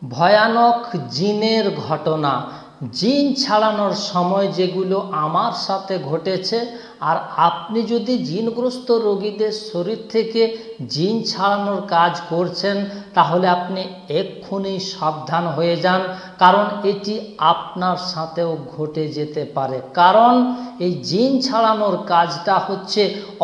ভয়ানক জিনের ঘটনা, জিন ছাড়ানোর সময় যেগুলো আমার সাথে ঘটেছে। আর আপনি যদি জিনগ্রস্ত রোগীদের শরীর থেকে জিন ছাড়ানোর কাজ করছেন তাহলে আপনি এক্ষুনি সাবধান হয়ে যান, কারণ এটি আপনার সাথেও ঘটে যেতে পারে। কারণ এই জিন ছাড়ানোর কাজটা হচ্ছে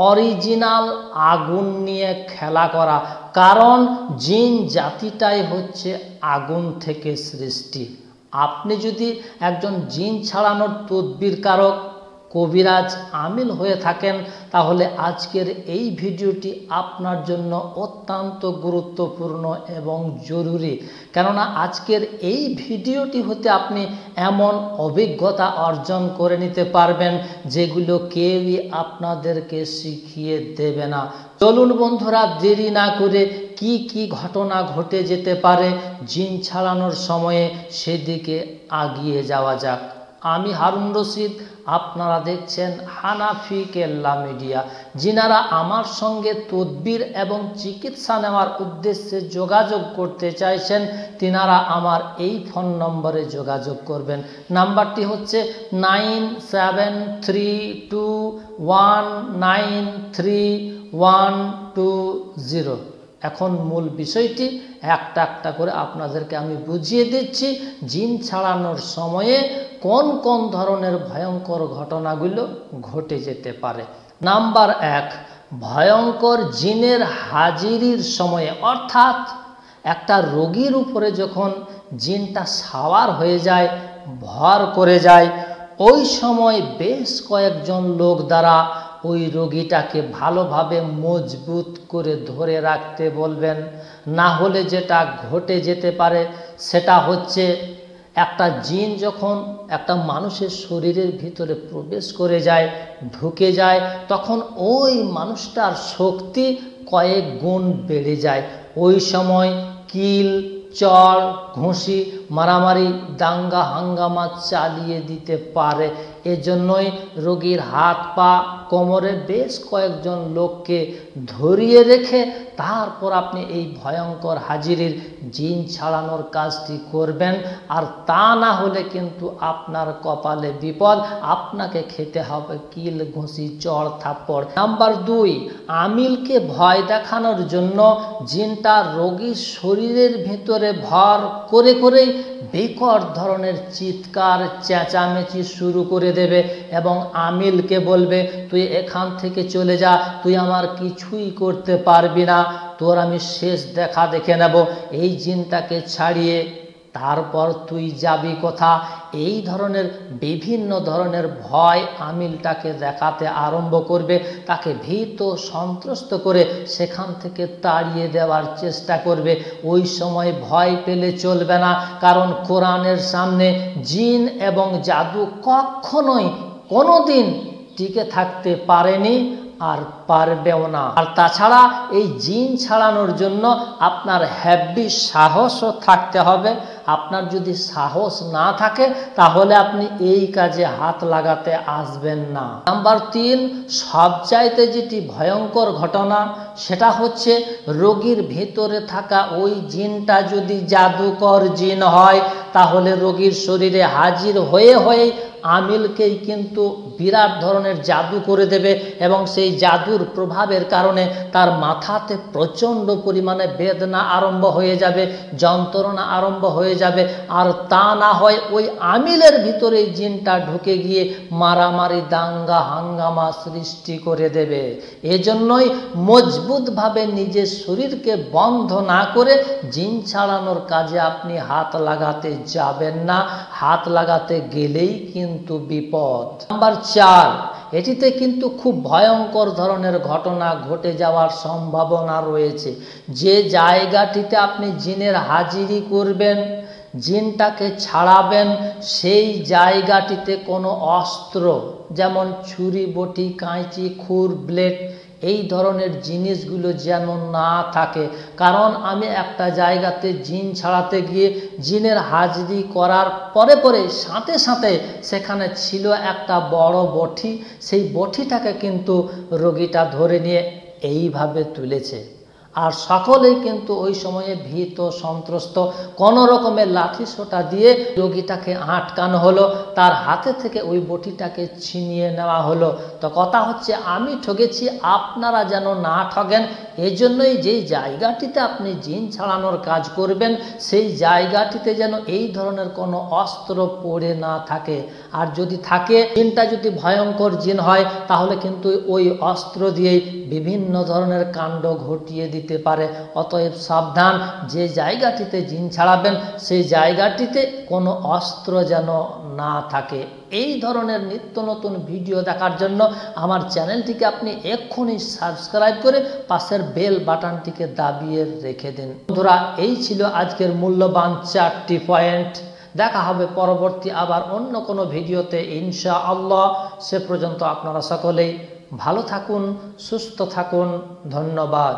অরিজিনাল আগুন নিয়ে খেলা করা, কারণ জিন জাতিটাই হচ্ছে আগুন থেকে সৃষ্টি। আপনি যদি একজন জিন ছাড়ানোর তদবিরকারক কবিরাজ আমিল হয়ে থাকেন তাহলে আজকের এই ভিডিওটি আপনার জন্য অত্যন্ত গুরুত্বপূর্ণ এবং জরুরি। কেননা আজকের এই ভিডিওটি হতে আপনি এমন অভিজ্ঞতা অর্জন করে নিতে পারবেন যেগুলো কেউই আপনাদেরকে শিখিয়ে দেবে না। চলুন বন্ধুরা, দেরি না করে কি কি ঘটনা ঘটে যেতে পারে জিন ছাড়ানোর সময়ে সেদিকে আগিয়ে যাওয়া যাক। আমি হারুন রশিদ, আপনারা দেখছেন হানাফি কেল্লা মিডিয়া। যিনারা আমার সঙ্গে তদবির এবং চিকিৎসা নেওয়ার উদ্দেশ্যে যোগাযোগ করতে চাইছেন তিনারা আমার এই ফোন নম্বরে যোগাযোগ করবেন। নাম্বারটি হচ্ছে 9732193120। এখন মূল বিষয়টি একটা একটা করে আপনাদেরকে আমি বুঝিয়ে দিচ্ছি জিন ছাড়ানোর সময়ে কোন কোন ধরনের ভয়ঙ্কর ঘটনাগুলো ঘটে যেতে পারে। নাম্বার 1, ভয়ঙ্কর জিনের হাজিরির সময়ে, অর্থাৎ একটা রোগীর উপরে যখন জিনটা সাওয়ার হয়ে যায়, ভর করে যায়, ওই সময় বেশ কয়েকজন লোক দ্বারা ওই রোগীটাকে ভালোভাবে মজবুত করে ধরে রাখতে বলবেন। না হলে যেটা ঘটে যেতে পারে সেটা হচ্ছে একটা জিন যখন একটা মানুষের শরীরের ভিতরে প্রবেশ করে যায়, ঢুকে যায়, তখন ওই মানুষটার শক্তি কয়েক গুণ বেড়ে যায়। ওই সময় কিল, চড়, ঘুষি, মারামারি, দাঙ্গা হাঙ্গামা চালিয়ে দিতে পারে। এজন্যই রোগীর হাত পা কোমরে বেশ কয়েকজন লোককে ধরিয়ে রেখে তারপর আপনি এই ভয়ঙ্কর হাজিরির জিন ছাড়ানোর কাজটি করবেন। আর তা না হলে কিন্তু আপনার কপালে বিপদ, আপনাকে খেতে হবে কিল, ঘুষি, চড়, থাপ্পড়। নাম্বার 2, আমিলকে ভয় দেখানোর জন্য জিনটা রোগীর শরীরের ভিতরে ভর করে করেই বিকট ধরনের চিৎকার চেঁচামেচি শুরু করে দেবে এবং আমিলকে বলবে, তুই এখান থেকে চলে যা, তুই আমার কিছুই করতে পারবি না, তোর আমি শেষ দেখা দেখে নেব, এই জিনটাকে ছাড়িয়ে তারপর তুই যাবি কোথা। এই ধরনের বিভিন্ন ধরনের ভয় আমিলটাকে দেখাতে আরম্ভ করবে, তাকে ভীত সন্ত্রস্ত করে সেখান থেকে তাড়িয়ে দেওয়ার চেষ্টা করবে। ওই সময় ভয় পেলে চলবে না, কারণ কোরআনের সামনে জিন এবং জাদু কখনোই কোনোদিন টিকে থাকতে পারেনি আর পারবেও না। আর তাছাড়া এই জিন ছাড়ানোর জন্য আপনার হেভি সাহসও থাকতে হবে। আপনার যদি সাহস না থাকে তাহলে আপনি এই কাজে হাত লাগাতে আসবেন না। নাম্বার 3, সবচাইতে যেটি ভয়ঙ্কর ঘটনা সেটা হচ্ছে রোগীর ভিতরে থাকা ওই জিনটা যদি জাদুকর জিন হয় তাহলে রোগীর শরীরে হাজির হয়ে হয়ে আমিলকেই কিন্তু বিরাট ধরনের জাদু করে দেবে এবং সেই জাদুর প্রভাবের কারণে তার মাথাতে প্রচণ্ড পরিমাণে বেদনা আরম্ভ হয়ে যাবে, যন্ত্রণা আরম্ভ হয়ে যাবে। আর তা না হয় ওই আমিলের ভিতরে জিনটা ঢুকে গিয়ে মারামারি, দাঙ্গা হাঙ্গামা সৃষ্টি করে দেবে। এজন্যই মজবুতভাবে নিজের শরীরকে বন্ধ না করে জিন ছাড়ানোর কাজে আপনি হাত লাগাতে যাবেন না, হাত লাগাতে গেলেই কিন্তু বিপদ। নাম্বার 4, এটিতে কিন্তু খুব ভয়ঙ্কর ধরনের ঘটনা ঘটে যাওয়ার সম্ভাবনা রয়েছে। যে জায়গাটিতে আপনি জিনের হাজিরি করবেন, জিনটাকে ছাড়াবেন, সেই জায়গাটিতে কোনো অস্ত্র যেমন ছুরি, বটি, কাঁচি, খুর, ব্লেড এই ধরনের জিনিসগুলো যেন না থাকে। কারণ আমি একটা জায়গাতে জিন ছাড়াতে গিয়ে জিনের হাজিরি করার পরে পরে সাথে সাথে সেখানে ছিল একটা বড় বটি, সেই বটিটাকে কিন্তু রোগীটা ধরে নিয়ে এইভাবে তুলেছে। আর সকলেই কিন্তু ওই সময়ে ভীত সন্ত্রস্ত, কোনো রকমের লাঠি সোটা দিয়ে রোগীটাকে আটকানো হলো, তার হাতে থেকে ওই বটিটাকে ছিনিয়ে নেওয়া হলো। তো কথা হচ্ছে, আমি ঠকেছি, আপনারা যেন না ঠকেন, এজন্যই যেই জায়গাটিতে আপনি জিন ছাড়ানোর কাজ করবেন সেই জায়গাটিতে যেন এই ধরনের কোনো অস্ত্র পড়ে না থাকে। আর যদি থাকে, জিনটা যদি ভয়ঙ্কর জিন হয়, তাহলে কিন্তু ওই অস্ত্র দিয়েই বিভিন্ন ধরনের কাণ্ড ঘটিয়ে দিতে পারে। অতএব সাবধান, যে জায়গাটিতে জিন ছাড়াবেন সেই জায়গাটিতে কোনো অস্ত্র যেন না থাকে। এই ধরনের নিত্য নতুন ভিডিও দেখার জন্য আমার চ্যানেলটিকে আপনি এক্ষুনি সাবস্ক্রাইব করে পাশের বেল বাটনটিকে দাবিয়ে রেখে দিন। বন্ধুরা, এই ছিল আজকের মূল্যবান 4টি পয়েন্ট। দেখা হবে পরবর্তী আবার অন্য কোনো ভিডিওতে ইনশাআল্লাহ। সে পর্যন্ত আপনারা সকলেই ভালো থাকুন, সুস্থ থাকুন। ধন্যবাদ।